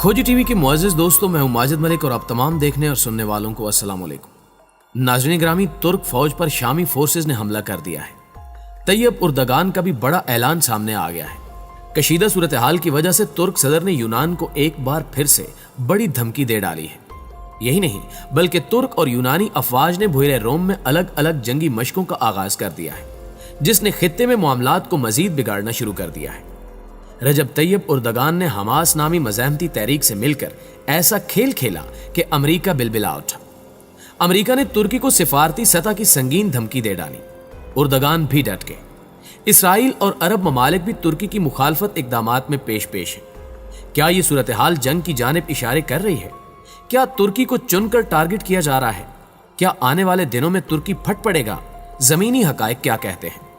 खोजी टीवी के मुअज़्ज़िज़ दोस्तों, मैं हूं माजिद मलिक और आप तमाम देखने और सुनने वालों को अस्सलाम वालेकुम। नाज़रीन ग्रामी, तुर्क फौज पर शामी फोर्सेज ने हमला कर दिया है। तैयब उर्दगान का भी बड़ा ऐलान सामने आ गया है। कशीदा सूरत हाल की वजह से तुर्क सदर ने यूनान को एक बार फिर से बड़ी धमकी दे डाली है। यही नहीं बल्कि तुर्क और यूनानी अफवाज ने बुहरे रोम में अलग अलग जंगी मशकों का आगाज कर दिया है, जिसने खित्ते में मामलात को मजीद बिगाड़ना शुरू कर दिया है। रजब तैयब उर्दगान ने हमास नामी मज़ाहमती तहरीक से मिलकर ऐसा खेल खेला कि अमरीका बिलबिला उठा। अमरीका ने तुर्की को सिफारती सतह की संगीन धमकी दे डाली। उर्दगान भी डट गए। इसराइल और अरब ममालिक भी तुर्की की मुखालफत इकदामात में पेश है। क्या ये सूरत हाल जंग की जानिब इशारे कर रही है? क्या तुर्की को चुनकर टारगेट किया जा रहा है? क्या आने वाले दिनों में तुर्की फट पड़ेगा? जमीनी हकायक क्या कहते हैं?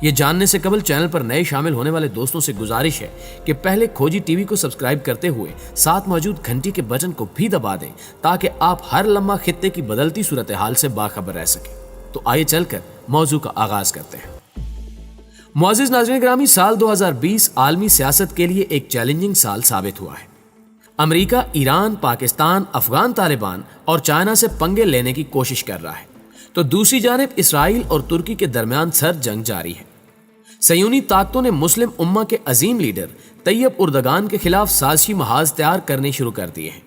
ये जानने से कबल चैनल पर नए शामिल होने वाले दोस्तों से गुजारिश है कि पहले खोजी टीवी को सब्सक्राइब करते हुए साथ मौजूद घंटी के बटन को भी दबा दें, ताकि आप हर लम्हा खित्ते की बदलती सूरत हाल से बाखबर रह सकें। तो आइए चलकर मौजू का आगाज करते हैं। मुअज़्ज़िज़ नाज़रीन ग्रामी, साल 2020 आलमी सियासत के लिए एक चैलेंजिंग साल साबित हुआ है। अमरीका ईरान, पाकिस्तान, अफगान तालिबान और चाइना से पंगे लेने की कोशिश कर रहा है, तो दूसरी जानिब इसराइल और तुर्की के दरमियान सर्द जंग जारी है। सयूनी ताकतों ने मुस्लिम उम्मा के अजीम लीडर तैयब उर्दगान के खिलाफ साजिशी महाज तैयार करने शुरू कर दिए हैं।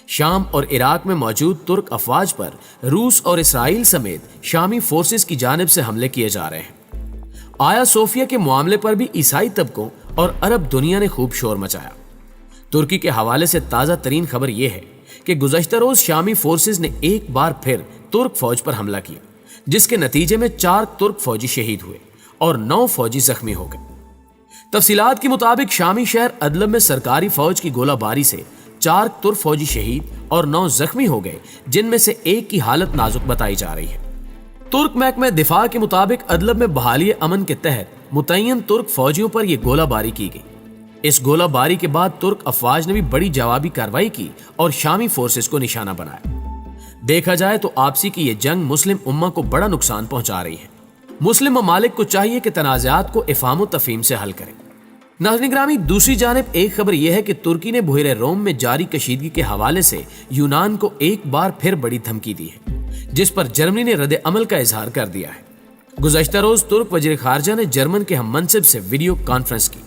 शाम और इराक में मौजूद तुर्क अफवाज पर रूस और इसराइल समेत शामी फोर्सेस की जानिब से हमले किए जा रहे हैं। आया सोफिया के मामले पर भी ईसाई तबकों और अरब दुनिया ने खूब शोर मचाया। तुर्की के हवाले से ताज़ा तरीन खबर यह है कि गुज़श्ता रोज शामी फोर्सेस ने एक बार फिर तुर्क फौज पर हमला किया, जिसके नतीजे में 4 तुर्क फौजी शहीद हुए और 9 फौजी जख्मी हो गए। तफसीलात के मुताबिक शामी शहर अदलब में सरकारी फौज की गोलाबारी से 4 तुर्क फौजी शहीद और 9 जख्मी हो गए, जिनमें से एक की हालत नाजुक बताई जा रही है। तुर्क महकमे दिफा के मुताबिक अदलब में बहाली अमन के तहत मुतय्यन तुर्क फौजियों पर यह गोलाबारी की गई। इस गोलाबारी के बाद तुर्क अफवाज ने भी बड़ी जवाबी कार्रवाई की और शामी फोर्सेस को निशाना बनाया। देखा जाए तो आपसी की यह जंग मुस्लिम उम्मा को बड़ा नुकसान पहुंचा रही है। मुस्लिम ममालिक को चाहिए कि तनाज़ात को इफ़ाम तफ़हीम से हल करें। नाज़रीन ग्रामी, दूसरी जानिब एक खबर यह है कि तुर्की ने बुहरे रोम में जारी कशीदगी के हवाले से यूनान को एक बार फिर बड़ी धमकी दी है, जिस पर जर्मनी ने रद्द अमल का इजहार कर दिया है। गुज़श्ता रोज तुर्क वज़ीर ख़ारजा ने जर्मन के हम मनसिब से वीडियो कॉन्फ्रेंस की,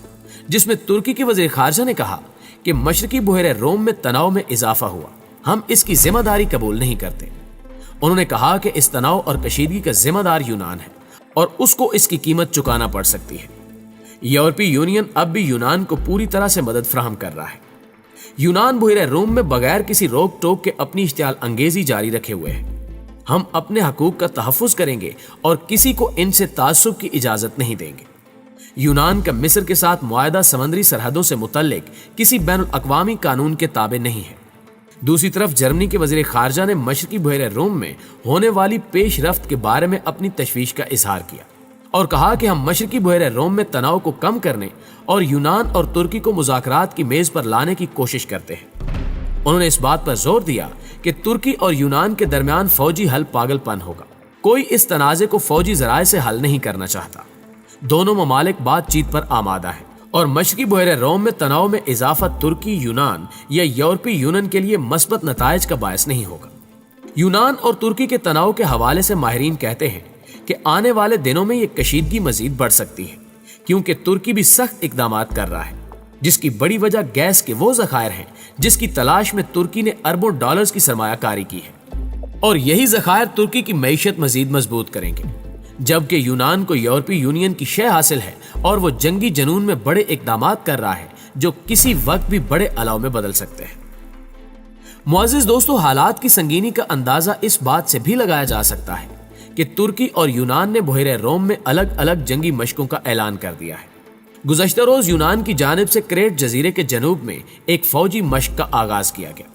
जिसमें तुर्की के वज़ीर ख़ारजा ने कहा कि मशरकी बुहरे रोम में तनाव में इजाफा हुआ, हम इसकी जिम्मेदारी कबूल नहीं करते। उन्होंने कहा कि इस तनाव और कशीदगी का जिम्मेदार यूनान है और उसको इसकी कीमत चुकाना पड़ सकती है। यूरोपीय यूनियन अब भी यूनान को पूरी तरह से मदद फराहम कर रहा है। यूनान बुहरे रोम में बगैर किसी रोक टोक के अपनी इश्तियाल अंगेजी जारी रखे हुए है। हम अपने हकूक का तहफ़्फ़ुज़ करेंगे और किसी को इनसे तासुब की इजाजत नहीं देंगे। यूनान का मिस्र के साथ मुआहदा समंदरी सरहदों से मुतल्लिक किसी बैनुल अक़वामी कानून के ताबे नहीं है। दूसरी तरफ जर्मनी के वज़ीर ख़ारजा ने मशरकी बुहरे रोम में होने वाली पेश रफ्त के बारे में अपनी तशवीश का इजहार किया और कहा कि हम मशरकी बुहरे रोम में तनाव को कम करने और यूनान और तुर्की को मुज़ाकरात की मेज़ पर लाने की कोशिश करते हैं। उन्होंने इस बात पर जोर दिया कि तुर्की और यूनान के दरमियान फौजी हल पागलपन होगा। कोई इस तनाज़े को फौजी ज़राए से हल नहीं करना चाहता। दोनों ममालिक बातचीत पर आमादा है और मशरकी बुहरे रोम में तनाव में इजाफा तुर्की, यूनान या यूरोपीय यूनियन के लिए मस्बत नताइज का बायस नहीं होगा। यूनान और तुर्की के तनाव के हवाले से माहिरीन कहते हैं कि आने वाले दिनों में ये कशीदगी मजीद बढ़ सकती है, क्योंकि तुर्की भी सख्त इकदामात कर रहा है, जिसकी बड़ी वजह गैस के वो ज़खायर हैं जिसकी तलाश में तुर्की ने अरबों डॉलर्स की सरमायाकारी की है और यही ज़खायर तुर्की की मईशत मजीद मजबूत करेंगे, जबकि यूनान को यूरोपीय यूनियन की शय हासिल है और वो जंगी जनून में बड़े इकदामात कर रहा है जो किसी वक्त भी बड़े अलाव में बदल सकते हैं। मुअज़्ज़िज़ दोस्तों, हालात की संगीनी का अंदाजा इस बात से भी लगाया जा सकता है कि तुर्की और यूनान ने बुहरे रोम में अलग अलग जंगी मशकों का ऐलान कर दिया है। गुज़श्ता रोज यूनान की जानिब से क्रेट जजीरे के जनूब में एक फौजी मशक का आगाज किया गया।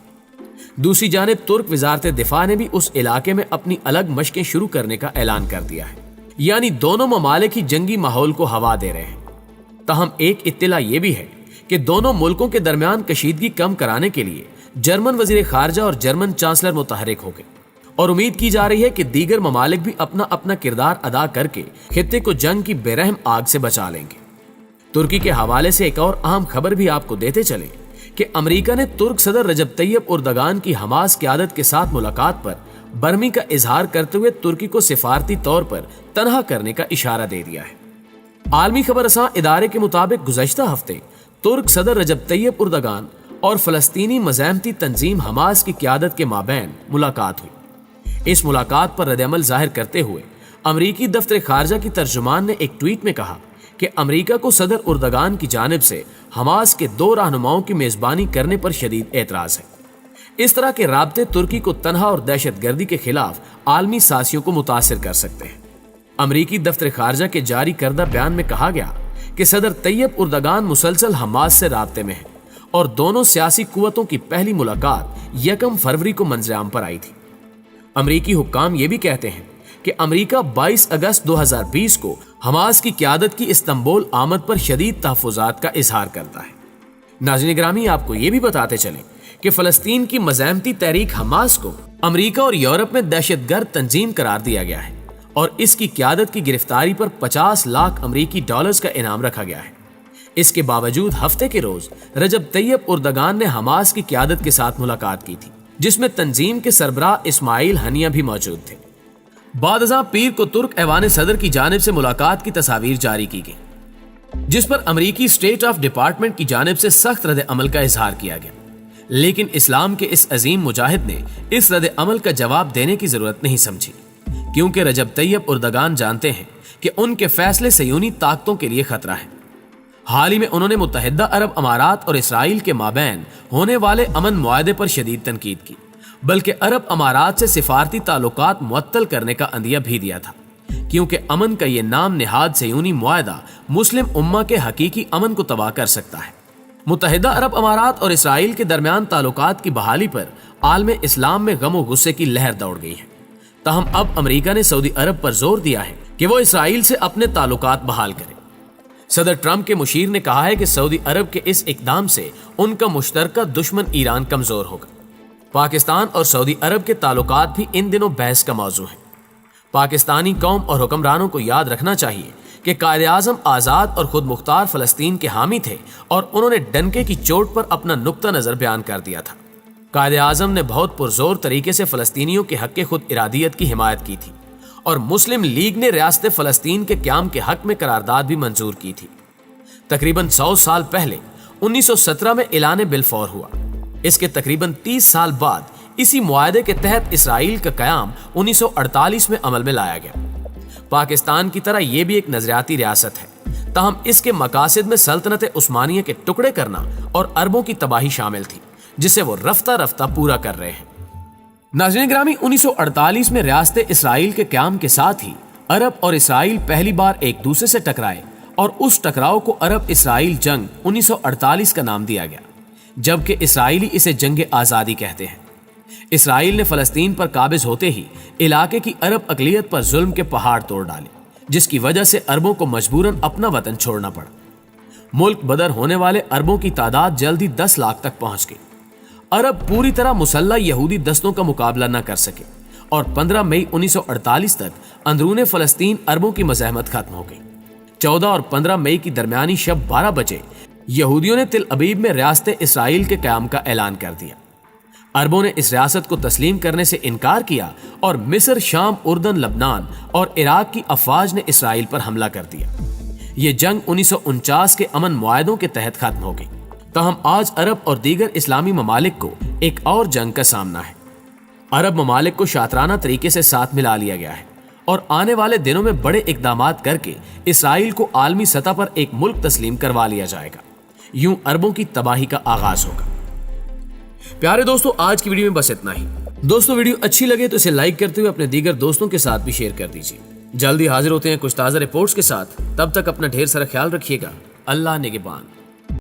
दूसरी जानिब तुर्क वजारत दिफा ने भी उस इलाके में अपनी अलग मशकें शुरू करने का ऐलान कर दिया है। यानी दोनों ममालिक ही जंगी माहौल को हवा दे रहे हैं। तहम एक इत्तला यह भी है कि दोनों मुल्कों के दरमियान कशीदगी कम कराने के लिए जर्मन वजीर खारजा और जर्मन चांसलर मुतहरिक हो गए और उम्मीद की जा रही है कि दीगर ममालिक भी अपना अपना किरदार अदा करके खित्ते को जंग की बेरहम आग से बचा लेंगे। तुर्की के हवाले से एक और अहम खबर भी आपको देते चले کہ امریکہ نے ترک صدر رجب طیب اردگان کی حماس قیادت کے ساتھ ملاقات پر برمی کا اظہار کرتے ہوئے ترکی کو سفارتی طور پر تنہا کرنے کا اشارہ دے دیا ہے۔ عالمی خبر رساں ادارے کے مطابق گزشتہ ہفتے ترک صدر رجب طیب اردگان اور فلسطینی مزاحمتی تنظیم حماس کی قیادت کے مابین ملاقات ہوئی۔ اس ملاقات پر رد عمل ظاہر کرتے ہوئے امریکی دفتر خارجہ کی ترجمان نے ایک ٹویٹ میں کہا کہ امریکہ کو صدر اردگان کی جانب سے حماس کے 2 رہنماؤں کی میزبانی کرنے پر شدید اعتراض ہے۔ اس طرح کے رابطے ترکی کو تنہا اور دہشت گردی کے خلاف عالمی سازشوں کو متاثر کر سکتے ہیں۔ امریکی دفتر خارجہ کے جاری کردہ بیان میں کہا گیا کہ صدر طیب اردگان مسلسل حماس سے رابطے میں ہیں اور دونوں سیاسی قوتوں کی پہلی ملاقات 1 فروری کو منظر عام پر آئی تھی۔ امریکی حکام یہ بھی کہتے ہیں کہ امریکہ 22 اگست 2020 کو حماس کی قیادت کی استنبول آمد پر شدید تحفظات کا اظہار کرتا ہے۔ ناظرین گرامی، آپ کو یہ بھی بتاتے چلیں کہ فلسطین کی مزاحمتی تحریک حماس کو امریکہ اور یورپ میں دہشت گرد تنظیم قرار دیا گیا ہے اور اس کی قیادت کی گرفتاری پر 50 لاکھ امریکی ڈالرز کا انعام رکھا گیا ہے۔ اس کے باوجود ہفتے کے روز رجب طیب اردگان نے حماس کی قیادت کے ساتھ ملاقات کی تھی، جس میں تنظیم کے سربراہ اسماعیل ہنیہ بھی موجود تھے۔ بعد ازاں پیر کو ترک ایوان صدر کی جانب سے ملاقات کی تصاویر جاری کی گئی، جس پر امریکی اسٹیٹ آف ڈپارٹمنٹ کی جانب سے سخت رد عمل کا اظہار کیا گیا، لیکن اسلام کے اس عظیم مجاہد نے اس رد عمل کا جواب دینے کی ضرورت نہیں سمجھی، کیونکہ رجب طیب اردگان جانتے ہیں کہ ان کے فیصلے صہیونی طاقتوں کے لیے خطرہ ہیں۔ حال ہی میں انہوں نے متحدہ عرب امارات اور اسرائیل کے مابین ہونے والے امن معاہدے پر شدید تنقید کی، بلکہ عرب امارات سے سفارتی تعلقات معطل کرنے کا عندیہ بھی دیا تھا، کیونکہ امن کا یہ نام نہاد صہیونی معاہدہ مسلم امہ کے حقیقی امن کو تباہ کر سکتا ہے۔ متحدہ عرب امارات اور اسرائیل کے درمیان تعلقات کی بحالی پر عالم اسلام میں غم و غصے کی لہر دوڑ گئی ہے۔ تاہم اب امریکہ نے سعودی عرب پر زور دیا ہے کہ وہ اسرائیل سے اپنے تعلقات بحال کرے۔ صدر ٹرمپ کے مشیر نے کہا ہے کہ سعودی عرب کے اس اقدام سے ان کا مشترکہ دشمن ایران کمزور ہوگا۔ پاکستان اور سعودی عرب کے تعلقات بھی ان دنوں بحث کا موضوع ہیں۔ پاکستانی قوم اور حکمرانوں کو یاد رکھنا چاہیے کہ قائد اعظم آزاد اور خود مختار فلسطین کے حامی تھے اور انہوں نے ڈنکے کی چوٹ پر اپنا نقطہ نظر بیان کر دیا تھا۔ قائد اعظم نے بہت پرزور طریقے سے فلسطینیوں کے حق خود ارادیت کی حمایت کی تھی اور مسلم لیگ نے ریاست فلسطین کے قیام کے حق میں قرارداد بھی منظور کی تھی۔ تقریباً 100 سال پہلے 1917 میں اعلان بلفور ہوا۔ اس کے تقریباً 30 سال بعد اسی معاہدے کے تحت اسرائیل کا قیام 1948 میں عمل میں لایا گیا۔ پاکستان کی طرح یہ بھی ایک نظریاتی ریاست ہے، تاہم اس کے مقاصد میں سلطنت عثمانیہ کے ٹکڑے کرنا اور عربوں کی تباہی شامل تھی، جسے وہ رفتہ رفتہ پورا کر رہے ہیں۔ ناظرین گرامی، 1948 میں ریاست اسرائیل کے قیام کے ساتھ ہی عرب اور اسرائیل پہلی بار ایک دوسرے سے ٹکرائے اور اس ٹکراؤ کو عرب اسرائیل جنگ 1948 کا نام دیا گیا، جبکہ اسرائیلی اسے جنگ آزادی کہتے ہیں۔ اسرائیل نے فلسطین پر قابض ہوتے ہی علاقے کی عرب اقلیت پر ظلم کے پہاڑ توڑ ڈالے، جس کی وجہ سے عربوں کو مجبوراً اپنا وطن چھوڑنا پڑا۔ ملک بدر ہونے والے عربوں کی تعداد جلدی 10 لاکھ تک پہنچ گئی۔ عرب پوری طرح مسلح یہودی دستوں کا مقابلہ نہ کر سکے اور 15 مئی 1948 تک اندرون فلسطین عربوں کی مزاحمت ختم ہو گئی۔ 14 اور 15 مئی کی درمیانی شب 12 بجے یہودیوں نے تل ابیب میں ریاست اسرائیل کے قیام کا اعلان کر دیا۔ عربوں نے اس ریاست کو تسلیم کرنے سے انکار کیا اور مصر، شام، اردن، لبنان اور عراق کی افواج نے اسرائیل پر حملہ کر دیا۔ یہ جنگ 1949 کے امن معاہدوں کے تحت ختم ہو گئی، تاہم آج عرب اور دیگر اسلامی ممالک کو ایک اور جنگ کا سامنا ہے۔ عرب ممالک کو شاطرانہ طریقے سے ساتھ ملا لیا گیا ہے اور آنے والے دنوں میں بڑے اقدامات کر کے اسرائیل کو عالمی سطح پر ایک ملک تسلیم کروا لیا جائے گا۔ یوں عربوں کی تباہی کا آغاز ہوگا۔ پیارے دوستو، آج کی ویڈیو میں بس اتنا ہی۔ دوستو، ویڈیو اچھی لگے تو اسے لائک کرتے ہوئے اپنے دیگر دوستوں کے ساتھ بھی شیئر کر دیجیے۔ جلدی حاضر ہوتے ہیں کچھ تازہ رپورٹس کے ساتھ، تب تک اپنا ڈھیر سارا خیال رکھیے گا۔ اللہ نگہبان۔